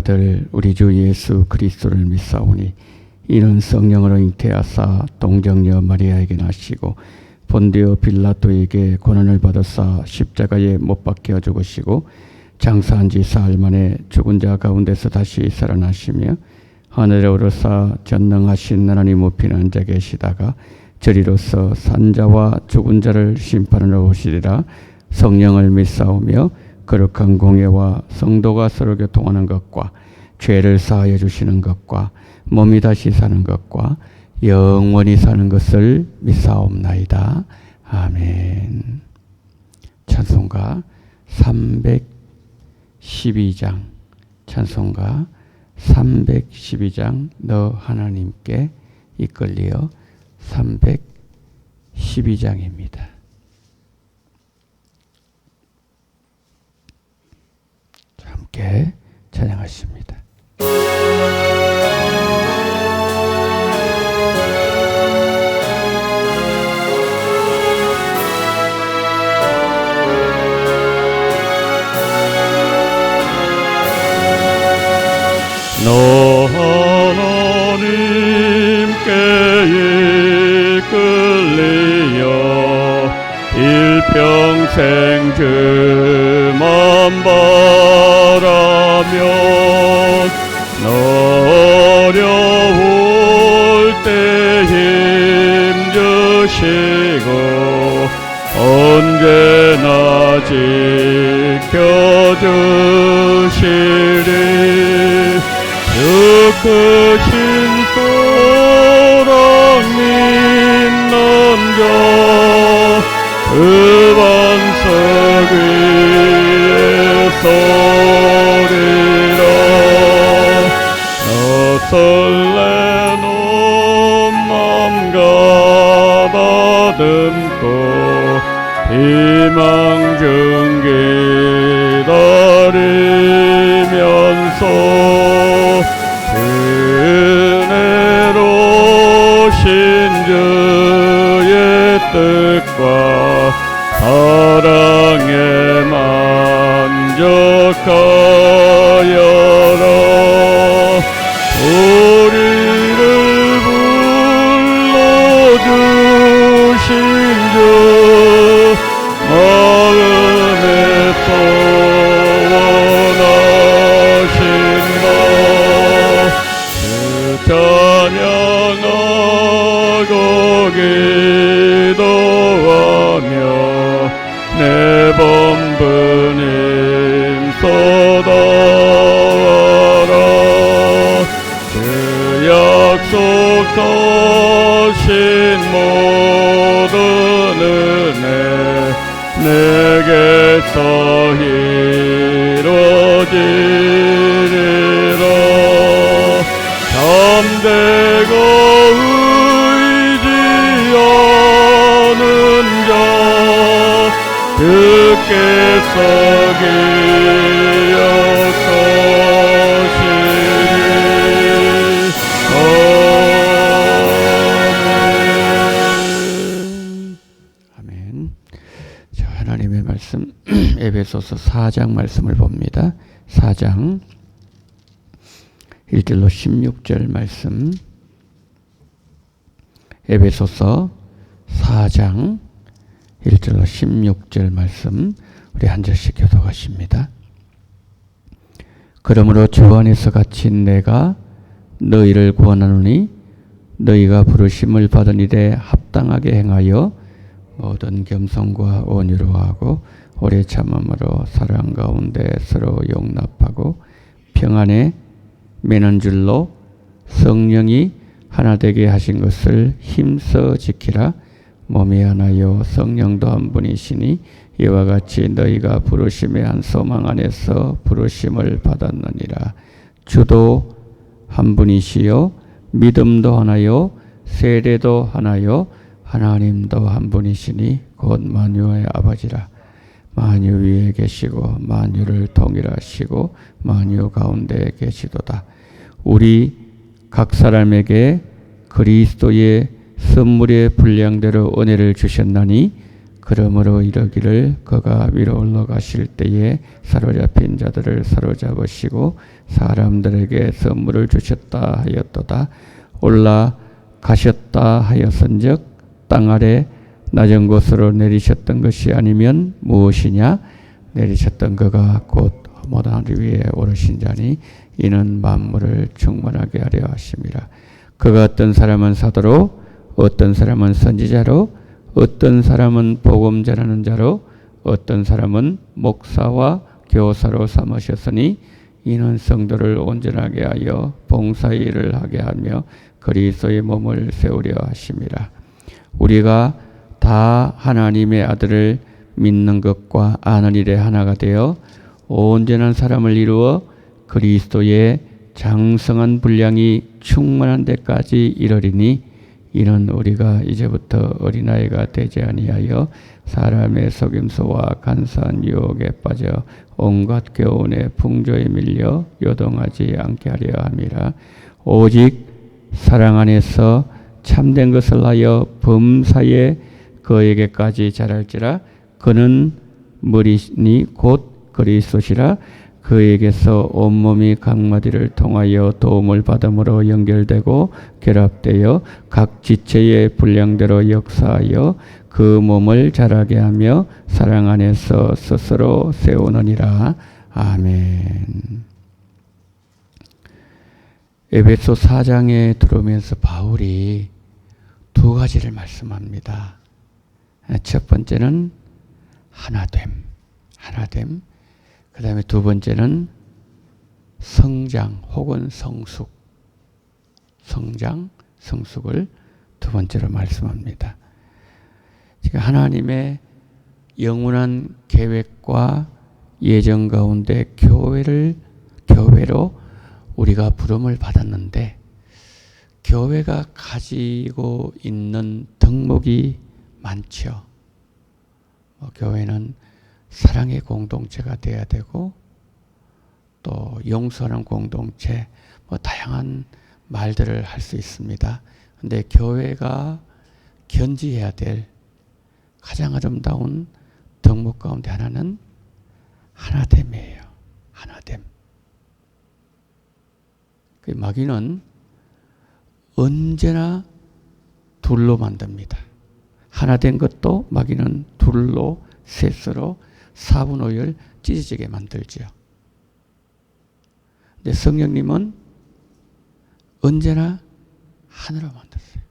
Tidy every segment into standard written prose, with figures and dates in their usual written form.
아들 우리 주 예수 그리스도를 믿사오니 이는 성령으로 잉태하사 동정녀 마리아에게 나시고 본디오 빌라토에게 고난을 받으사 십자가에 못 박혀 죽으시고 장사한 지 사흘 만에 죽은 자 가운데서 다시 살아나시며 하늘에 오르사 전능하신 하나님 우편에 앉아 계시다가 저리로서 산자와 죽은 자를 심판하러 오시리라. 성령을 믿사오며 거룩한 공예와 성도가 서로 교통하는 것과 죄를 사하여 주시는 것과 몸이 다시 사는 것과 영원히 사는 것을 믿사옵나이다. 아멘. 찬송가 312장 찬송가 312장 너 하나님께 이끌리어 312장입니다. 함께 찬양하십니다. 너 하나님께 이끌리어 일평생 주만 바라며 너 어려울 때 힘주시고 언제나 지켜주시리. 주 크신 사랑 믿는 자 그 반석 위에 서리라. 너 설레는 마음과 다듬고 희망 중 기다리면서 은혜로 신주의 뜻과 사랑에 만족하여라. 우리를 불러주신 주 마음에서 원하신다. 찬양하고 기도하며 내 범부님 쏟아와라. 그 약속하신 모든 은혜 내게서 이루어지리라. 잠대고 의지하는 자 주께서 기억하시리. 아멘. 자, 하나님의 말씀 에베소서 4장 말씀을 봅니다. 4장 1절로 16절 말씀. 에베소서 4장 1절로 16절 말씀 우리 한 절씩 교독하십니다. 그러므로 주 안에서 갇힌 내가 너희를 구원하노니 너희가 부르심을 받은 일에 합당하게 행하여 모든 겸손과 온유로 하고 오래 참음으로 사랑 가운데 서로 용납하고 평안에 매는 줄로 성령이 하나 되게 하신 것을 힘써 지키라. 몸이 하나요 성령도 한 분이시니 이와 같이 너희가 부르심의 한 소망 안에서 부르심을 받았느니라. 주도 한 분이시요 믿음도 하나요 세례도 하나요 하나님도 한 분이시니 곧 만유의 아버지라. 만유 위에 계시고 만유를 통일하시고 만유 가운데 계시도다. 우리 각 사람에게 그리스도의 선물의 분량대로 은혜를 주셨나니 그러므로 이르기를 그가 위로 올라가실 때에 사로잡힌 자들을 사로잡으시고 사람들에게 선물을 주셨다 하였도다. 올라가셨다 하였은즉 땅 아래 낮은 곳으로 내리셨던 것이 아니면 무엇이냐? 내리셨던 그가 곧 모든 위에 오르신 자니 이는 만물을 충만하게 하려 하심이라. 그가 어떤 사람은 사도로, 어떤 사람은 선지자로, 어떤 사람은 복음 전하는 자로, 어떤 사람은 목사와 교사로 삼으셨으니 이는 성도를 온전하게 하여 봉사의 일을 하게 하며 그리스도의 몸을 세우려 하심이라. 우리가 다 하나님의 아들을 믿는 것과 아는 일에 하나가 되어 온전한 사람을 이루어 그리스도의 장성한 분량이 충만한 데까지 이르리니 이는 우리가 이제부터 어린아이가 되지 아니하여 사람의 속임수와 간사한 유혹에 빠져 온갖 교훈의 풍조에 밀려 요동하지 않게 하려 함이라. 오직 사랑 안에서 참된 것을 하여 범사에 그에게까지 자랄지라. 그는 머리니 곧 그리스도시라. 그에게서 온몸이 각 마디를 통하여 도움을 받음으로 연결되고 결합되어 각 지체의 분량대로 역사하여 그 몸을 자라게 하며 사랑 안에서 스스로 세우느니라. 아멘. 에베소 4장에 들어오면서 바울이 두 가지를 말씀합니다. 첫 번째는 하나됨. 그 다음에 두 번째는 성장 혹은 성숙. 성장, 성숙을 두 번째로 말씀합니다. 지금 하나님의 영원한 계획과 예정 가운데 교회로 우리가 부름을 받았는데 교회가 가지고 있는 덕목이 많죠. 교회는 사랑의 공동체가 되어야 되고 또 용서하는 공동체, 다양한 말들을 할 수 있습니다. 그런데 교회가 견지해야 될 가장 아름다운 덕목 가운데 하나는 하나됨이에요. 하나됨. 그 마귀는 언제나 둘로 만듭니다. 하나된 것도 마귀는 둘로, 셋으로, 4분 5열 찢어지게 만들죠. 근데 성령님은 언제나 하나로 만들었어요.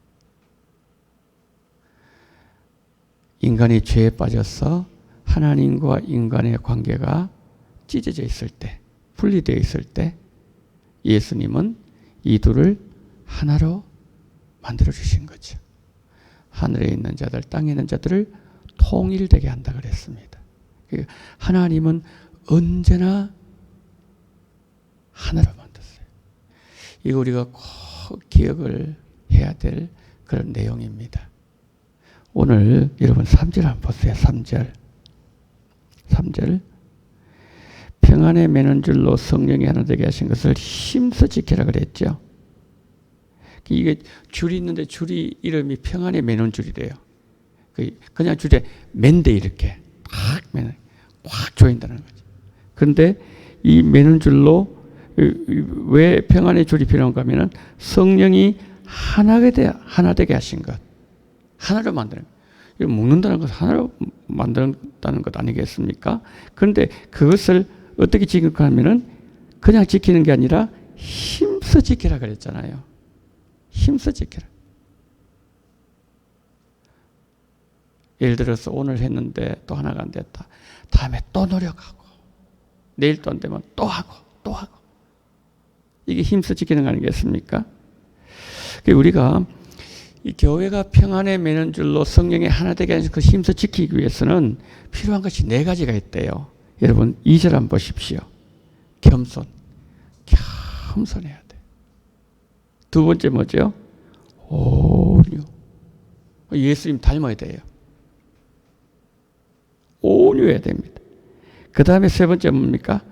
인간이 죄에 빠져서 하나님과 인간의 관계가 찢어져 있을 때, 분리되어 있을 때 예수님은 이 둘을 하나로 만들어 주신 거죠. 하늘에 있는 자들, 땅에 있는 자들을 통일되게 한다 그랬습니다. 하나님은 언제나 하나로 만들었어요. 이거 우리가 꼭 기억을 해야 될 그런 내용입니다. 오늘 여러분 3절 한번 보세요. 3절. 평안에 매는 줄로 성령이 하나 되게 하신 것을 힘써 지키라 그랬죠. 이게 줄이 있는데 줄이 이름이 평안에 매는 줄이래요. 그냥 줄에 맨데 이렇게 꽉 조인다는 거죠. 그런데 이 매는 줄로 왜 평안의 줄이 필요한가 하면 성령이 하나 되게 하신 것. 하나로 만드는 것. 이거 묶는다는 것은 하나로 만든다는 것 아니겠습니까? 그런데 그것을 어떻게 지킬까 하면은 그냥 지키는 게 아니라 힘써 지키라 그랬잖아요. 힘써 지키라. 예를 들어서 오늘 했는데 또 하나가 안 됐다. 다음에 또 노력하고 내일 또 안 되면 또 하고 이게 힘써 지키는 거 아니겠습니까? 우리가 이 교회가 평안에 매는 줄로 성령이 하나 되게 하는 그 힘써 지키기 위해서는 필요한 것이 4가지가 있대요. 여러분 2절 한번 보십시오. 겸손해야 돼. 두 번째 뭐죠? 온유. 예수님 닮아야 돼요. 온유해야 됩니다. 그 다음에 세 번째 뭡니까?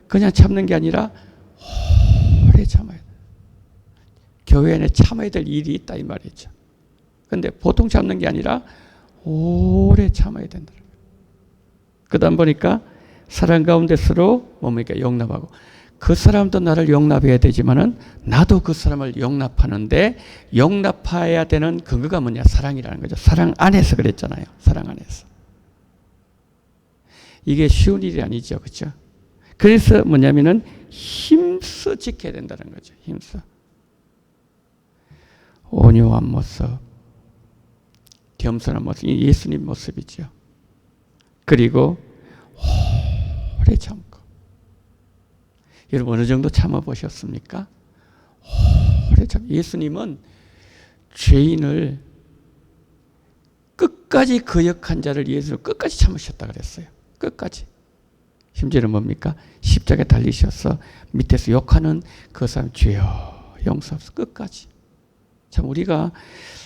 그냥 참는 게 아니라 오래 참아야 돼. 교회 안에 참아야 될 일이 있다 이 말이죠. 그런데 보통 참는 게 아니라 오래 참아야 된다. 그 다음 보니까 사랑 가운데 서로 뭡니까? 용납하고. 그 사람도 나를 용납해야 되지만은 나도 그 사람을 용납하는데 용납해야 되는 근거가 뭐냐? 사랑이라는 거죠. 사랑 안에서 그랬잖아요. 사랑 안에서. 이게 쉬운 일이 아니죠. 그렇죠? 그래서 뭐냐면은 힘써 지켜야 된다는 거죠. 힘써. 온유한 모습, 겸손한 모습, 이 예수님 모습이죠. 그리고 오래 참고. 여러분 어느 정도 참아보셨습니까? 오래 참. 예수님은 죄인을 끝까지 거역한 자를 위해서 끝까지 참으셨다 그랬어요. 끝까지. 심지어는 뭡니까? 십자가에 달리셔서 밑에서 욕하는 그 사람 주여 용서하소서 끝까지. 참 우리가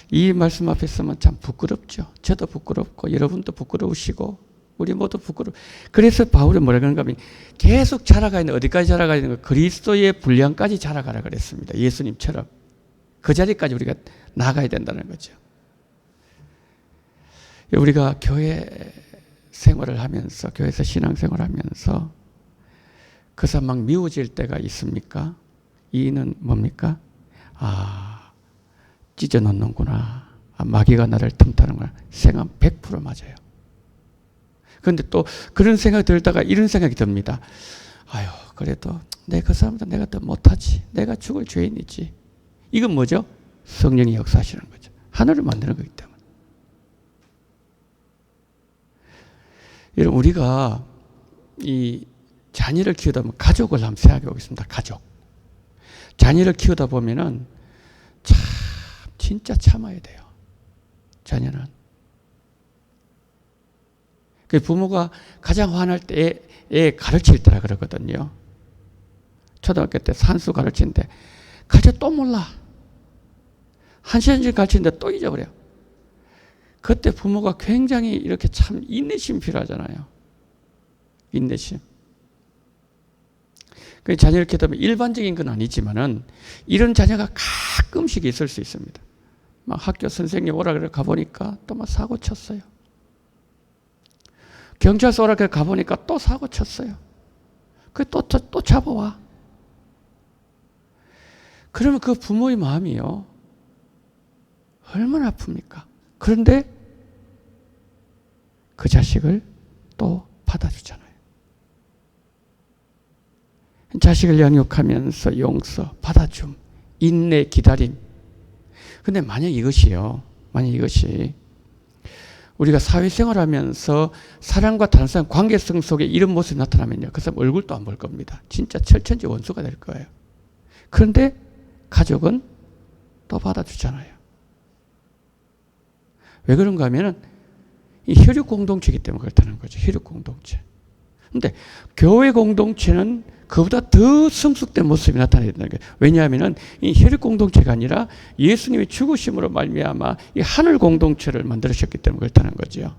이 말씀 앞에 서면 참 부끄럽죠. 저도 부끄럽고 여러분도 부끄러우시고 우리 모두 부끄러워. 그래서 바울이 뭐라 그런가 하면 계속 자라가 있는 어디까지 자라가 있는 거 그리스도의 분량까지 자라가라 그랬습니다. 예수님처럼 그 자리까지 우리가 나가야 된다는 거죠. 우리가 교회 생활을 하면서 교회에서 신앙생활을 하면서 그 사람 막 미워질 때가 있습니까? 이는 뭡니까? 찢어놓는구나. 마귀가 나를 틈타는구나. 생각 100% 맞아요. 그런데 또 그런 생각이 들다가 이런 생각이 듭니다. 아유 그래도 그 사람보다 내가 더 못하지. 내가 죽을 죄인이지. 이건 뭐죠? 성령이 역사하시는 거죠. 하늘을 만드는 거기 때문에. 여러분 우리가 이 자녀를 키우다 보면 가족을 한번 생각해 보겠습니다. 가족. 자녀를 키우다 보면은 참 진짜 참아야 돼요. 자녀는. 그 부모가 가장 화날 때 애 가르칠 때라 그러거든요. 초등학교 때 산수 가르치는데 가르쳐 또 몰라. 한 시간씩 가르치는데 또 잊어버려. 그때 부모가 굉장히 이렇게 참 인내심 필요하잖아요. 인내심. 그 자녀를 키우면 일반적인 건 아니지만은 이런 자녀가 가끔씩 있을 수 있습니다. 막 학교 선생님 오라 그래 가보니까 또 막 사고 쳤어요. 경찰서 오라 그래 가보니까 또 사고 쳤어요. 그 또 잡아와. 그러면 그 부모의 마음이요. 얼마나 아픕니까? 그런데 그 자식을 또 받아주잖아요. 자식을 양육하면서 용서, 받아줌, 인내, 기다림. 근데 만약 이것이 우리가 사회생활 하면서 사람과 다른 사람 관계성 속에 이런 모습이 나타나면요. 그 사람 얼굴도 안 볼 겁니다. 진짜 철천지 원수가 될 거예요. 그런데 가족은 또 받아주잖아요. 왜 그런가 하면은 이 혈육 공동체이기 때문에 그렇다는 거죠. 혈육 공동체. 근데 교회 공동체는 그보다 더 성숙된 모습이 나타나야 된다는 거예요. 왜냐하면은 이 혈육 공동체가 아니라 예수님의 죽으심으로 말미암아 이 하늘 공동체를 만들으셨기 때문에 그렇다는 거죠.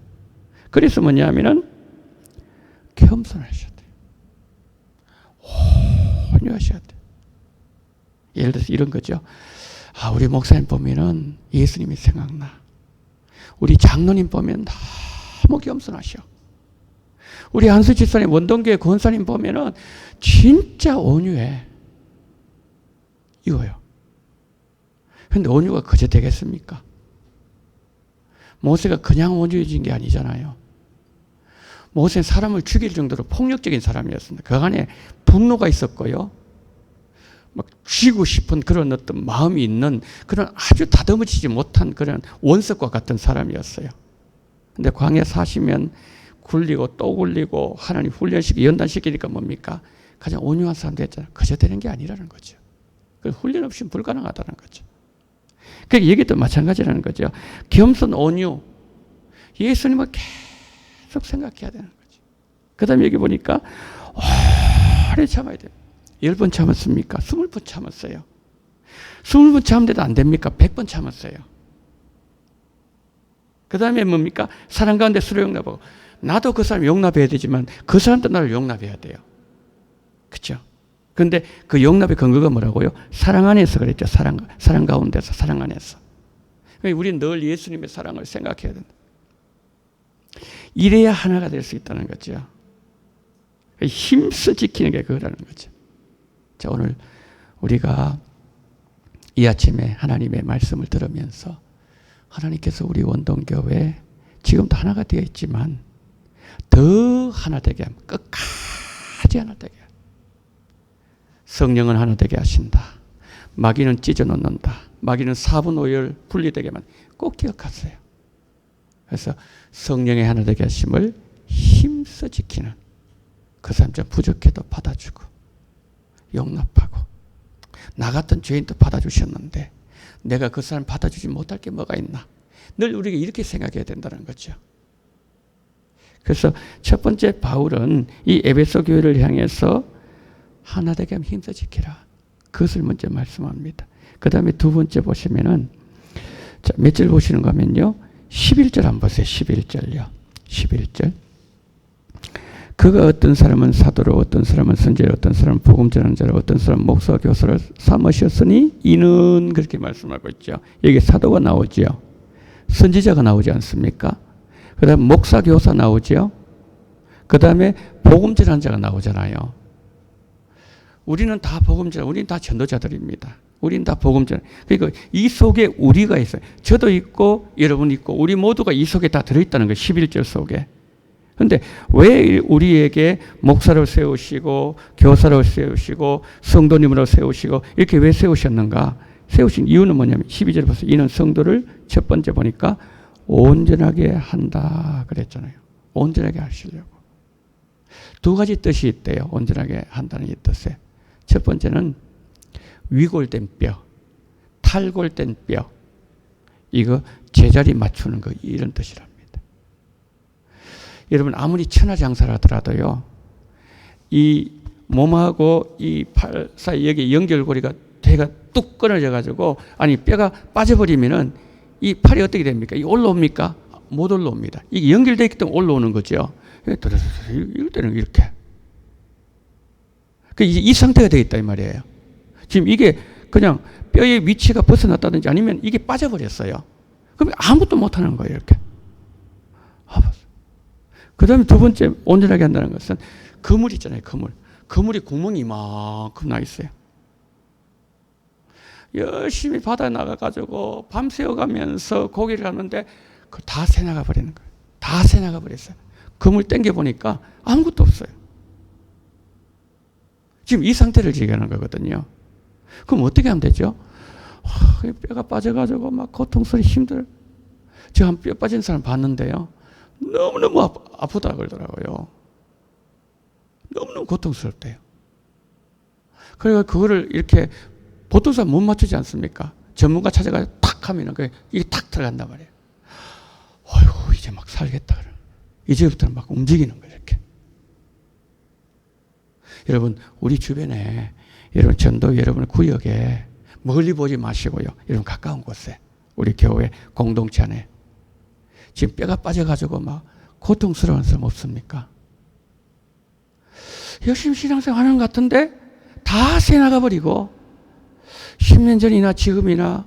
그래서 뭐냐면은 겸손하셔야 돼요. 온유하셔야 돼요. 예를 들어서 이런 거죠. 우리 목사님 보면은 예수님이 생각나. 우리 장로님 보면 너무 겸손하셔. 우리 한수 집사님, 원동교회 권사님 보면은 진짜 온유해. 이거요. 그런데 온유가 그저 되겠습니까? 모세가 그냥 온유해진 게 아니잖아요. 모세는 사람을 죽일 정도로 폭력적인 사람이었습니다. 그 안에 분노가 있었고요. 막 쥐고 싶은 그런 어떤 마음이 있는 그런 아주 다듬어지지 못한 그런 원석과 같은 사람이었어요. 근데 광야 사시면 굴리고 또 굴리고 하나님 훈련시키고 연단시키니까 뭡니까? 가장 온유한 사람 됐잖아요. 그저 되는 게 아니라는 거죠. 훈련 없이는 불가능하다는 거죠. 그러니까 여기도 마찬가지라는 거죠. 겸손, 온유. 예수님을 계속 생각해야 되는 거죠. 그 다음에 여기 보니까 오래 참아야 돼요. 10번 참았습니까? 20번 참았어요. 20번 참는데도 안 됩니까? 100번 참았어요. 그 다음에 뭡니까? 사랑 가운데 서로 용납하고. 나도 그 사람 용납해야 되지만 그 사람도 나를 용납해야 돼요. 그렇죠? 그런데 그 용납의 근거가 뭐라고요? 사랑 안에서 그랬죠. 사랑 가운데서, 사랑 안에서. 우리는 늘 예수님의 사랑을 생각해야 된다. 이래야 하나가 될 수 있다는 거죠. 힘써 지키는 게 그거라는 거죠. 자, 오늘 우리가 이 아침에 하나님의 말씀을 들으면서 하나님께서 우리 원동교회 지금도 하나가 되어 있지만 더 하나 되게 하면 끝까지 하나 되게 하면 성령은 하나 되게 하신다. 마귀는 찢어 놓는다. 마귀는 4분 5열 분리되게만 꼭 기억하세요. 그래서 성령의 하나 되게 하심을 힘써 지키는 그 사람 좀 부족해도 받아주고 용납하고 나 같은 죄인도 받아주셨는데 내가 그 사람 받아주지 못할 게 뭐가 있나. 늘 우리가 이렇게 생각해야 된다는 거죠. 그래서 첫 번째 바울은 이 에베소 교회를 향해서 하나 되게 하면 힘써 지키라. 그것을 먼저 말씀합니다. 그 다음에 두 번째 보시면은 자, 몇 절 보시는가 하면요. 11절 한번 보세요. 11절요. 11절. 그가 어떤 사람은 사도로 어떤 사람은 선지자로 어떤 사람은 복음 전하는 자로 어떤 사람은 목사와 교사를 삼으셨으니 이는 그렇게 말씀하고 있죠. 여기 사도가 나오죠. 선지자가 나오지 않습니까? 그 다음에 목사 교사 나오죠. 그 다음에 복음 전하는 자가 나오잖아요. 우리는 다 복음 전하, 우리는 다 전도자들입니다. 우리는 다 복음 전하. 그러니까 이 속에 우리가 있어요. 저도 있고 여러분 있고 우리 모두가 이 속에 다 들어있다는 거예요. 11절 속에. 그런데 왜 우리에게 목사를 세우시고 교사를 세우시고 성도님으로 세우시고 이렇게 왜 세우셨는가? 세우신 이유는 뭐냐면 12절 보세요. 이는 성도를 첫 번째 보니까 온전하게 한다 그랬잖아요. 온전하게 하시려고. 두 가지 뜻이 있대요. 온전하게 한다는 이 뜻에. 첫 번째는 위골된 뼈, 탈골된 뼈. 이거 제자리 맞추는 거 이런 뜻이랍니다. 여러분 아무리 천하장사를 하더라도요. 이 몸하고 이 팔 사이 여기 연결고리가 대가 뚝 끊어져 가지고 아니 뼈가 빠져버리면은 이 팔이 어떻게 됩니까? 이 올라옵니까? 못 올라옵니다. 이게 연결되어 있기 때문에 올라오는 거죠. 이럴 때는 이렇게. 이 상태가 되어 있다 이 말이에요. 지금 이게 그냥 뼈의 위치가 벗어났다든지 아니면 이게 빠져버렸어요. 그럼 아무것도 못하는 거예요 이렇게. 그 다음에 두 번째 온전하게 한다는 것은 그물 있잖아요. 그물이 구멍이 이만큼 나 있어요. 열심히 바다에 나가가지고 밤새워가면서 고기를 하는데 그걸 다 새나가 버리는 거예요. 다 새나가 버렸어요. 그물 당겨보니까 아무것도 없어요. 지금 이 상태를 얘기하는 거거든요. 그럼 어떻게 하면 되죠? 뼈가 빠져가지고 막 고통스러워 힘들어요. 제가 한 뼈 빠진 사람 봤는데요. 너무너무 아프다 그러더라고요. 너무너무 고통스럽대요. 그래서 그거를 이렇게 보통 사람 못 맞추지 않습니까? 전문가 찾아가서 탁 하면은 이게 탁 들어간단 말이에요. 어휴, 이제 막 살겠다. 이제부터는 막 움직이는 거예요, 이렇게. 여러분, 우리 주변에, 여러분, 전도 여러분 구역에 멀리 보지 마시고요. 여러분, 가까운 곳에, 우리 교회 공동체 안에 지금 뼈가 빠져가지고 막 고통스러운 사람 없습니까? 열심히 신앙생활 하는 것 같은데 다 새나가버리고 10년 전이나 지금이나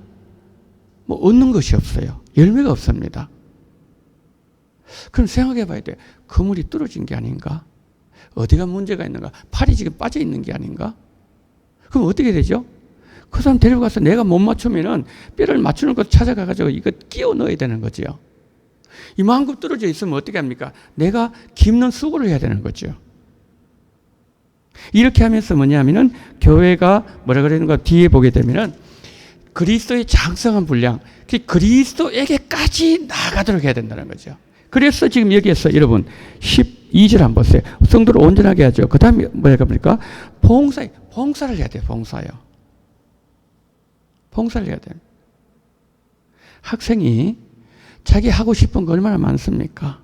뭐 얻는 것이 없어요. 열매가 없습니다. 그럼 생각해 봐야 돼. 그물이 뚫어진 게 아닌가? 어디가 문제가 있는가? 팔이 지금 빠져 있는 게 아닌가? 그럼 어떻게 되죠? 그 사람 데리고 가서 내가 못 맞추면은 뼈를 맞추는 것 찾아가가지고 이거 끼워 넣어야 되는 거죠. 이만큼 떨어져 있으면 어떻게 합니까? 내가 깁는 수고를 해야 되는 거죠. 이렇게 하면서 뭐냐면은 교회가 뭐라 그러는가 뒤에 보게 되면은 그리스도의 장성한 분량, 그리스도에게까지 나아가도록 해야 된다는 거죠. 그래서 지금 여기에서 여러분 12절 한번 보세요. 성도를 온전하게 하죠. 그 다음에 뭐라 그럽니까? 봉사를 해야 돼요. 봉사를 해야 돼요. 학생이 자기 하고 싶은 거 얼마나 많습니까?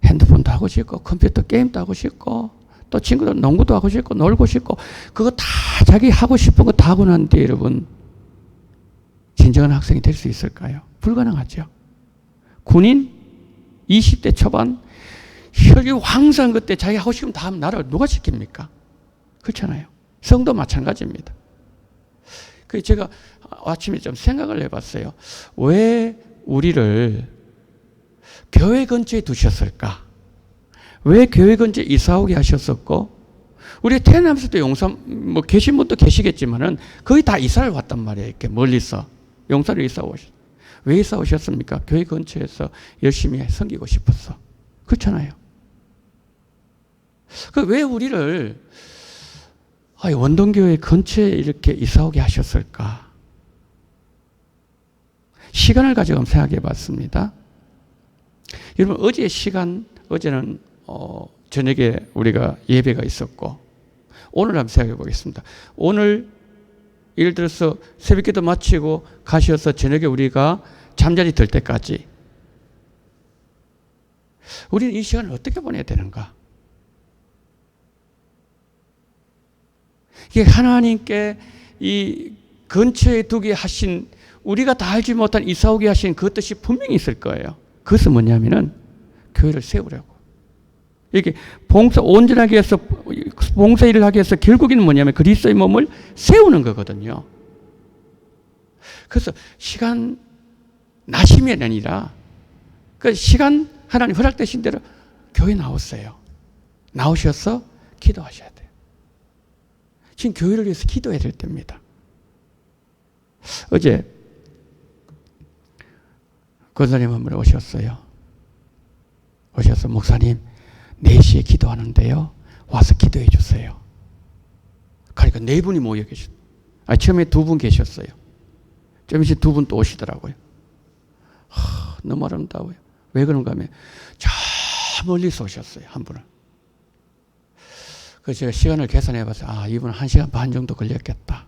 핸드폰도 하고 싶고 컴퓨터 게임도 하고 싶고 또 친구들 농구도 하고 싶고 놀고 싶고 그거 다 자기 하고 싶은 거 다 하고 났는데 여러분 진정한 학생이 될 수 있을까요? 불가능하죠. 군인 20대 초반 혈기 황사한 그때 자기 하고 싶으면 다 하면 나라를 누가 지킵니까? 그렇잖아요. 성도 마찬가지입니다. 그래서 제가 아침에 좀 생각을 해봤어요. 왜 우리를 교회 근처에 두셨을까? 왜 교회 근처에 이사 오게 하셨었고, 우리 태어나면서도 용산, 계신 분도 계시겠지만은 거의 다 이사를 왔단 말이에요. 이렇게 멀리서. 용산으로 이사 오셨어요. 왜 이사 오셨습니까? 교회 근처에서 열심히 섬기고 싶었어. 그렇잖아요. 왜 우리를 원동교회 근처에 이렇게 이사 오게 하셨을까? 시간을 가지고 한번 생각해 봤습니다. 여러분, 어제는 저녁에 우리가 예배가 있었고, 오늘 한번 생각해 보겠습니다. 오늘 예를 들어서 새벽기도 마치고 가셔서 저녁에 우리가 잠자리 들 때까지 우리는 이 시간을 어떻게 보내야 되는가? 이게 하나님께 이 근처에 두게 하신, 우리가 다 알지 못한 이사 오게 하신 그 뜻이 분명히 있을 거예요. 그것은 뭐냐면은 교회를 세우려고. 이렇게 온전하게 해서 봉사 일을 하게 해서 결국에는 뭐냐면 그리스도의 몸을 세우는 거거든요. 그래서 시간 나심이 아니라 그 시간 하나님 허락되신 대로 교회 나오세요. 나오셔서 기도하셔야 돼요. 지금 교회를 위해서 기도해야 될 때입니다. 어제 권사님 한 분 오셨어요. 오셔서 목사님 4시에 기도하는데요. 와서 기도해 주세요. 그러니까 4분이 모여 계셨어요. 처음에 2분 계셨어요. 좀 이제 2분 또 오시더라고요. 너무 아름다워요. 왜 그런가 하면 저 멀리서 오셨어요. 한 분은. 그래서 제가 시간을 계산해 봐서 이분은 1시간 반 정도 걸렸겠다.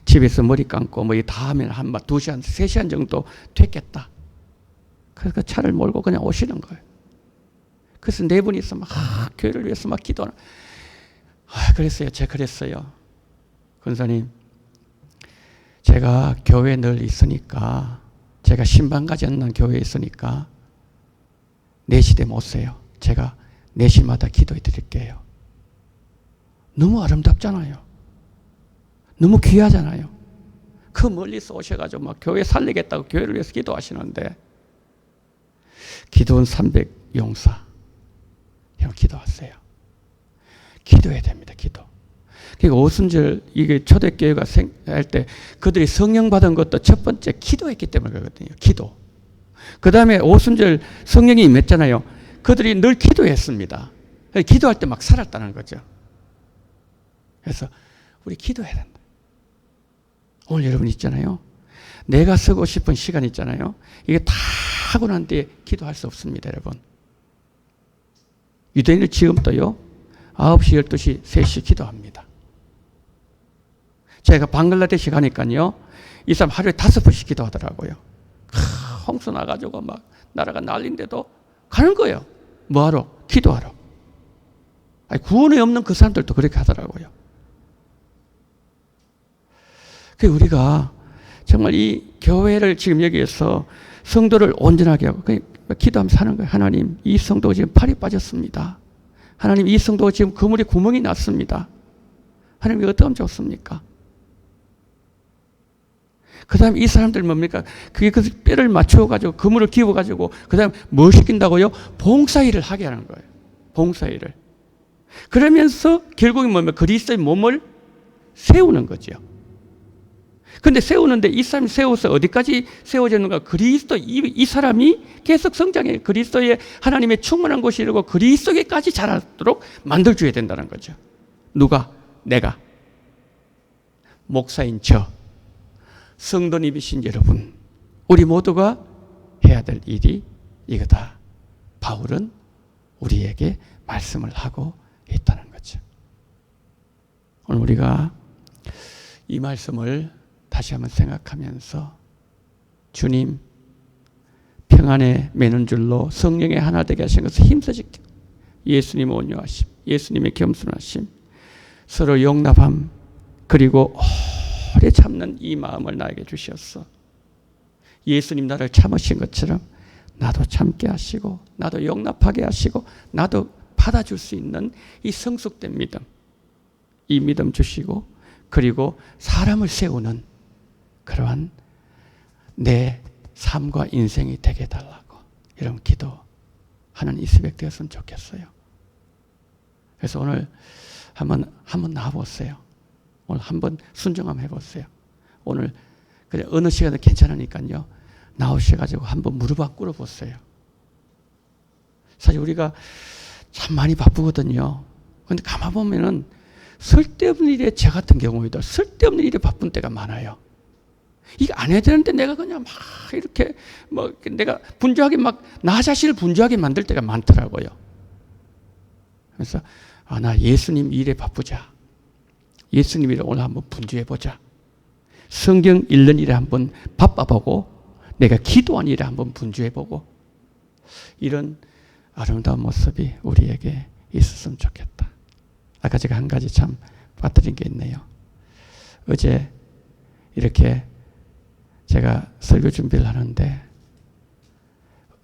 집에서 머리 감고 다 하면 한 2시간, 3시간 정도 됐겠다. 그래서 그 차를 몰고 그냥 오시는 거예요. 그래서 4분이서 교회를 위해서 기도하는. 그랬어요. 제가 그랬어요. 권사님, 제가 교회에 늘 있으니까, 제가 신방까지 없는 교회에 있으니까 4시 되면 오세요. 제가 4시마다 기도해 드릴게요. 너무 아름답잖아요. 너무 귀하잖아요. 그 멀리서 오셔가지고 교회 살리겠다고 교회를 위해서 기도하시는데, 기도원 300 용사. 형 기도하세요. 기도해야 됩니다. 기도. 그러니까 오순절 이게 초대교회가 할 때 그들이 성령 받은 것도 첫 번째 기도했기 때문에 그렇거든요. 기도. 그 다음에 오순절 성령이 임했잖아요. 그들이 늘 기도했습니다. 기도할 때 막 살았다는 거죠. 그래서 우리 기도해야 된다. 오늘 여러분 있잖아요. 내가 쓰고 싶은 시간 있잖아요. 이게 다 하고 난 뒤에 기도할 수 없습니다, 여러분. 유대인은 지금도요, 9시, 12시, 3시 기도합니다. 제가 방글라데시 가니까요, 이 사람 하루에 5번씩 기도하더라고요. 홍수 나가지고 나라가 난리인데도 가는 거예요. 뭐하러? 기도하러. 구원이 없는 그 사람들도 그렇게 하더라고요. 우리가 정말 이 교회를 지금 여기에서 성도를 온전하게 하고 기도하면서 하는 거예요. 하나님, 이 성도가 지금 팔이 빠졌습니다. 하나님, 이 성도가 지금 그물에 구멍이 났습니다. 하나님, 어떻게 하면 좋습니까? 그 다음에 이 사람들 뭡니까? 그게 그 뼈를 맞추어가지고 그물을 끼워가지고 그 다음에 뭘 시킨다고요? 봉사일을 하게 하는 거예요. 봉사일을. 그러면서 결국은 뭐냐면 그리스도의 몸을 세우는 거죠. 근데 세우는데 이 사람이 세워서 어디까지 세워졌는가? 그리스도, 이 사람이 계속 성장해. 그리스도의 하나님의 충만한 곳이 이르고 그리스도에까지 자라도록 만들어줘야 된다는 거죠. 누가? 내가. 목사인 저. 성도님이신 여러분. 우리 모두가 해야 될 일이 이거다. 바울은 우리에게 말씀을 하고 있다는 거죠. 오늘 우리가 이 말씀을 다시 한번 생각하면서 주님 평안에 매는 줄로 성령의 하나 되게 하신 것을 힘써지켜 예수님의 온유하심, 예수님의 겸손하심, 서로 용납함, 그리고 오래 참는 이 마음을 나에게 주셨어. 예수님 나를 참으신 것처럼 나도 참게 하시고 나도 용납하게 하시고 나도 받아줄 수 있는 이 성숙된 믿음, 이 믿음 주시고 그리고 사람을 세우는 그러한 내 삶과 인생이 되게 해달라고 여러분 기도하는 이 새벽 되었으면 좋겠어요. 그래서 오늘 한번 나와보세요. 오늘 한번 순종 한번 해보세요. 오늘 그냥 어느 시간에 괜찮으니까요. 나오셔가지고 한번 무릎 꿇어보세요. 사실 우리가 참 많이 바쁘거든요. 근데 가만 보면은 쓸데없는 일에 저 같은 경우에도 쓸데없는 일에 바쁜 때가 많아요. 이거 안 해야 되는데 내가 그냥 막 이렇게 뭐 내가 분주하게 막 나 자신을 분주하게 만들 때가 많더라고요. 그래서 나 예수님 일에 바쁘자. 예수님 일에 오늘 한번 분주해보자. 성경 읽는 일에 한번 바빠보고 내가 기도한 일에 한번 분주해보고 이런 아름다운 모습이 우리에게 있었으면 좋겠다. 아까 제가 한 가지 참 빠뜨린 게 있네요. 어제 이렇게 제가 설교 준비를 하는데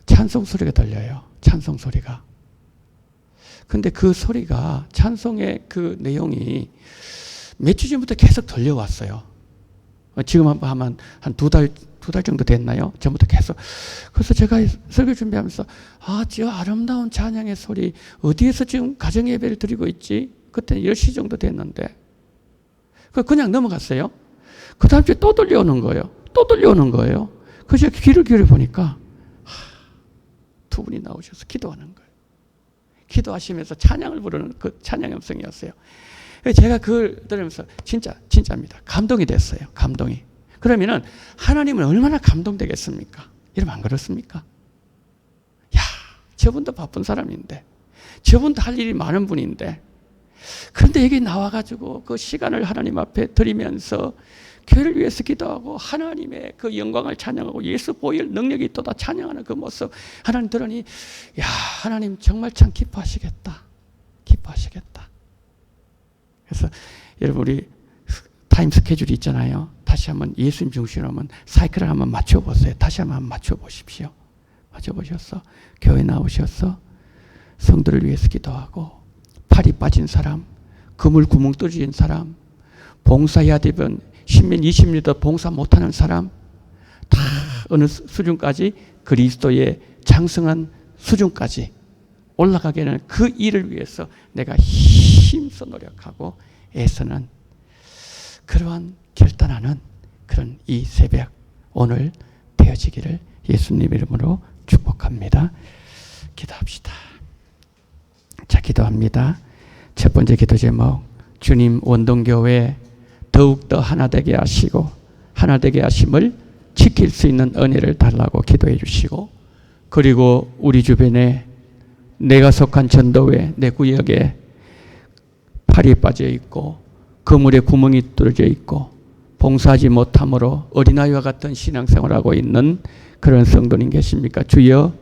찬송 소리가 들려요. 찬송 소리가. 근데 그 소리가 찬송의 그 내용이 몇 주 전부터 계속 들려왔어요. 지금 한 두 달 정도 됐나요? 전부터 계속. 그래서 제가 설교 준비하면서 저 아름다운 찬양의 소리 어디에서 지금 가정 예배를 드리고 있지? 그때는 10시 정도 됐는데 그냥 넘어갔어요. 그 다음 주에 또 들려오는 거예요. 또 들려오는 거예요. 그래서 귀를 기울여 보니까 두 분이 나오셔서 기도하는 거예요. 기도하시면서 찬양을 부르는 그 찬양 음성이었어요. 제가 그걸 들으면서 진짜입니다. 감동이 됐어요. 감동이. 그러면은 하나님은 얼마나 감동되겠습니까? 여러분 안 그렇습니까? 야, 저분도 바쁜 사람인데, 저분도 할 일이 많은 분인데, 그런데 여기 나와가지고 그 시간을 하나님 앞에 드리면서 교회를 위해서 기도하고 하나님의 그 영광을 찬양하고 예수 보혈 능력이 있도다 찬양하는 그 모습 하나님 들으니 야, 하나님 정말 참 기뻐하시겠다. 기뻐하시겠다. 그래서 여러분 우리 타임 스케줄이 있잖아요. 다시 한번 예수님 중심으로 한번 사이클을 한번 맞춰보세요. 다시 한번 맞춰보십시오. 맞춰보셔서 교회 나오셔서 성도를 위해서 기도하고 팔이 빠진 사람, 그물 구멍 뚫어진 사람, 봉사해야 되면 10년, 20년도 봉사 못하는 사람 다 어느 수준까지 그리스도의 장성한 수준까지 올라가게는 그 일을 위해서 내가 힘써 노력하고 애쓰는 그러한 결단하는 그런 이 새벽 오늘 되어지기를 예수님 이름으로 축복합니다. 기도합시다. 자, 기도합니다. 첫 번째 기도 제목, 주님 원동교회 더욱더 하나 되게 하시고 하나 되게 하심을 지킬 수 있는 은혜를 달라고 기도해 주시고, 그리고 우리 주변에 내가 속한 전도회 내 구역에 팔이 빠져 있고 그물에 구멍이 뚫어져 있고 봉사하지 못함으로 어린아이와 같은 신앙생활을 하고 있는 그런 성도님 계십니까? 주여,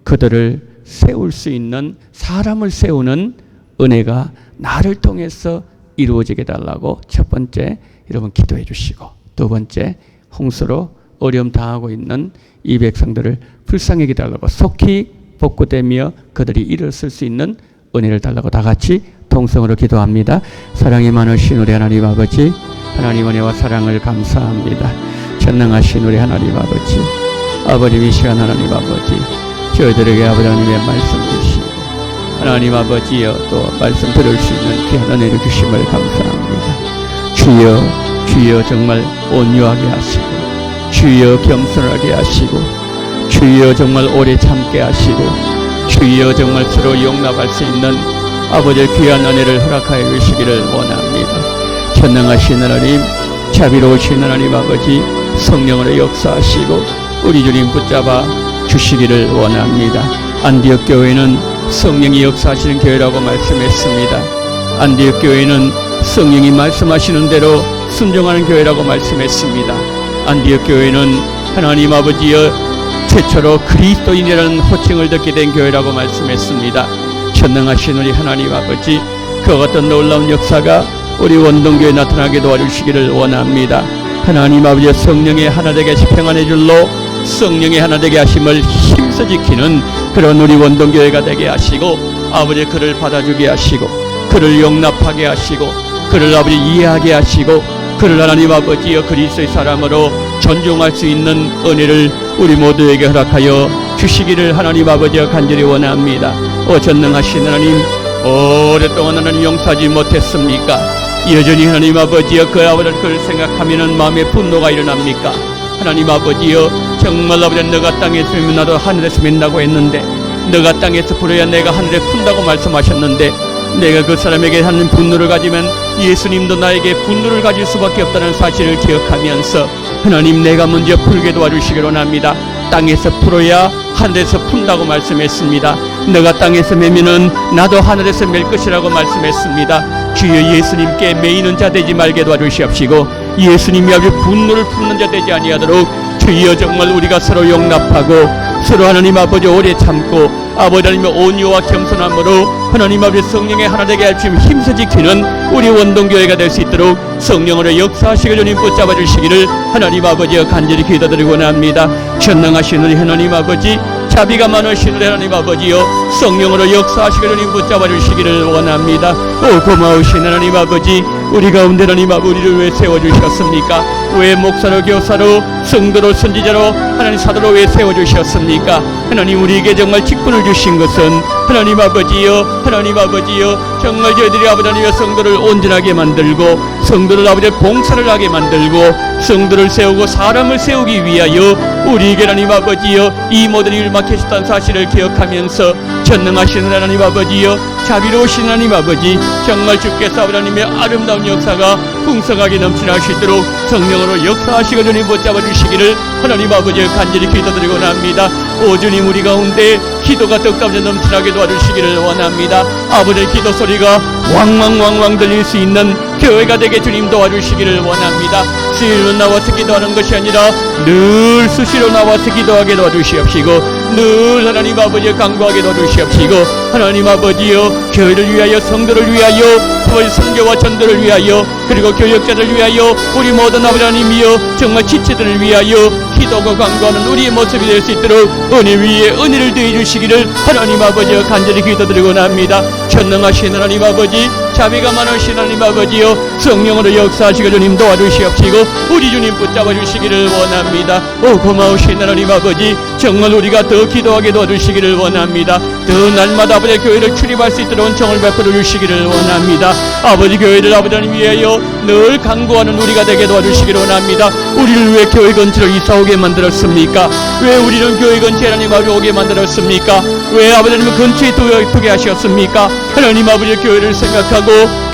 그들을 세울 수 있는 사람을 세우는 은혜가 나를 통해서 이루어지게 달라고 첫 번째 여러분 기도해 주시고, 두 번째 홍수로 어려움 당하고 있는 이 백성들을 불쌍하게 달라고 속히 복구되며 그들이 일어설 수 있는 은혜를 달라고 다 같이 통성으로 기도합니다. 사랑이 많으신 우리 하나님 아버지, 하나님 은혜와 사랑을 감사합니다. 전능하신 우리 하나님 아버지, 아버님 이 시간 하나님 아버지 저희들에게 아버지 하나님의 말씀 주시고 하나님 아버지여 또 말씀 들을 수 있는 귀한 은혜를 주심을 감사합니다. 주여, 주여 정말 온유하게 하시고 주여 겸손하게 하시고 주여 정말 오래 참게 하시고 주여 정말 서로 용납할 수 있는 아버지의 귀한 은혜를 허락하여 주시기를 원합니다. 전능하신 하나님, 자비로우신 하나님 아버지 성령으로 역사하시고 우리 주님 붙잡아 주시기를 원합니다. 안디옥 교회는 성령이 역사하시는 교회라고 말씀했습니다. 안디옥 교회는 성령이 말씀하시는 대로 순종하는 교회라고 말씀했습니다. 안디옥 교회는 하나님 아버지여 최초로 그리스도인이라는 호칭을 듣게 된 교회라고 말씀했습니다. 전능하신 우리 하나님 아버지, 그와 같은 놀라운 역사가 우리 원동교회에 나타나게 도와주시기를 원합니다. 하나님 아버지 성령의 하나되게 하시 평안의 줄로 성령의 하나되게 하심을 힘써 지키는 그런 우리 원동교회가 되게 하시고 아버지 그를 받아주게 하시고 그를 용납하게 하시고 그를 아버지 이해하게 하시고 그를 하나님 아버지여 그리스도의 사람으로 존중할 수 있는 은혜를 우리 모두에게 허락하여 주시기를 하나님 아버지여 간절히 원합니다. 전능하신 하나님, 오랫동안 하나님 용서하지 못했습니까? 여전히 하나님 아버지여 그 아버지를 그를 생각하면 마음에 분노가 일어납니까? 하나님 아버지여 정말 아버지 너가 땅에서 맺으면 나도 하늘에서 맺는다고 했는데, 너가 땅에서 불어야 내가 하늘에 푼다고 말씀하셨는데, 내가 그 사람에게 하는 분노를 가지면 예수님도 나에게 분노를 가질 수밖에 없다는 사실을 기억하면서 하나님 내가 먼저 풀게 도와주시기로 합니다. 땅에서 풀어야 하늘에서 푼다고 말씀했습니다. 너가 땅에서 매면은 나도 하늘에서 맬 것이라고 말씀했습니다. 주여 예수님께 매이는 자 되지 말게 도와주시옵시고 예수님이 아버지 분노를 품는 자 되지 아니하도록 주여 정말 우리가 서로 용납하고 서로 하나님 아버지 오래 참고 아버지 하나님의 온유와 겸손함으로 하나님 아버지 성령의 하나 되게 하시면 힘써 지키는 우리 원동교회가 될 수 있도록 성령으로 역사하시기를 주님 붙잡아 주시기를 하나님 아버지여 간절히 기도드리고 원합니다. 전능하신 우리 하나님 아버지, 자비가 많으신 우리 하나님 아버지여 성령으로 역사하시기를 주님 붙잡아 주시기를 원합니다. 고마우신 하나님 아버지, 우리 가운데 하나님 아버지 우리를 왜 세워주셨습니까? 왜 목사로 교사로 성도로 선지자로 하나님 사도로 왜 세워주셨습니까? 하나님 우리에게 정말 직분을 주신 것은 하나님 아버지여 정말 저희들이 아버지 하나님의 성도를 온전하게 만들고 성도를 아버지 봉사를 하게 만들고 성도를 세우고 사람을 세우기 위하여 우리에게 하나님 아버지여 이 모든 일을 맡기셨다는 사실을 기억하면서 전능하신 하나님 아버지여 자비로우신 하나님 아버지, 정말 주께서 하나님의 아름다운 역사가 풍성하게 넘치나 할 수 있도록 성령으로 역사하시고 주님 붙잡아 주시기를 하나님 아버지여 간절히 기도드리고 합니다. 오 주님 우리 가운데 기도가 떡감져 넘치나게 도와주시기를 원합니다. 아버지의 기도 소리가 왕왕왕왕 들릴 수 있는 교회가 되게 주님 도와주시기를 원합니다. 수요일로 나와서 기도하는 것이 아니라 늘 수시로 나와서 기도하게 도와주시옵시고 늘 하나님 아버지의 강구하게 도와주시옵시고 하나님 아버지여 교회를 위하여 성도를 위하여 선교와 전도를 위하여 그리고 교역자를 위하여 우리 모든 아버지 하나님이여 정말 지체들을 위하여 기도하고 강구하는 우리의 모습이 될 수 있도록 은혜 위에 은혜를 더해 주시기를 하나님 아버지여 간절히 기도드리고 합니다. 전능하신 하나님 아버지, 자비가 많으신 하나님 아버지여 성령으로 역사하시고 주님 도와주시옵시고 우리 주님 붙잡아 주시기를 원합니다. 고마우신 하나님 아버지, 정말 우리가 더 기도하게 도와주시기를 원합니다. 더 날마다 아버지 교회를 출입할 수 있도록 은총을 베풀어 주시기를 원합니다. 아버지 교회를 아버지 하나님 위하여 늘 강구하는 우리가 되게 도와주시기를 원합니다. 우리를 왜 교회 근처로 이사오게 만들었습니까? 왜 우리는 교회 근처에 하나님 아버지 오게 만들었습니까? 왜 아버지 하나님 근처에 두게 하셨습니까? 하나님 아버지 교회를 생각하고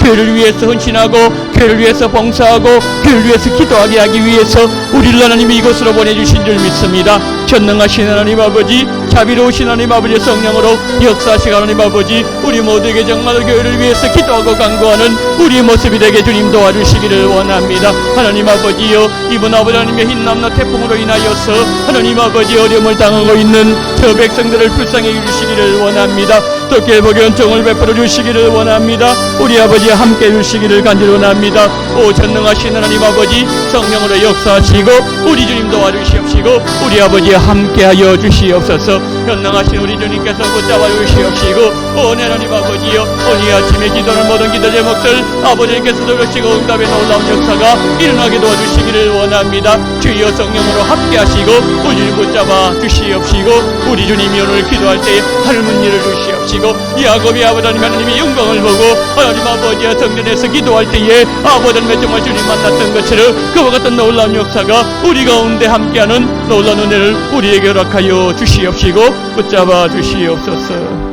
교회를 위해서 헌신하고 교회를 위해서 봉사하고 교회를 위해서 기도하게 하기 위해서 우리를 하나님이 이곳으로 보내주신 줄 믿습니다. 전능하신 하나님 아버지, 자비로우신 하나님 아버지 성령으로 역사하시고 하나님 아버지 우리 모두에게 정말 교회를 위해서 기도하고 간구하는 우리의 모습이 되게 주님 도와주시기를 원합니다. 하나님 아버지여 이번 아버지 하나님의 흰남노 태풍으로 인하여서 하나님 아버지 어려움을 당하고 있는 저 백성들을 불쌍히 해주시기를 원합니다. 또 깨복의 은총을 베풀어 주시기를 원합니다. 우리 아버지 함께 해주시기를 간절히 원합니다. 전능하신 하나님 아버지 성령으로 역사하시고 우리 주님 도와주시옵시고 우리 아버지 함께하여 주시옵소서. 전능하신 우리 주님께서 붙잡아 주시옵시고 내 하나님 아버지여 오늘 아침에 기도하는 모든 기도 제목들 아버지께서 들으시고 응답에 놀라운 역사가 일어나게 도와주시기를 원합니다. 주여 성령으로 함께하시고 우리 주님 붙잡아 주시옵시고 우리 주님이 오늘 기도할 때에 하늘문 일을 주시옵시고 야곱이 아버지 하나님의 영광을 보고 하나님 아버지의 성전에서 기도할 때에 아버지 하나님의 정말 주님 만났던 것처럼 그와 같은 놀라운 역사가 우리 가운데 함께하는 놀라운 은혜를 우리에게 허락하여 주시옵시고 붙잡아 주시옵소서.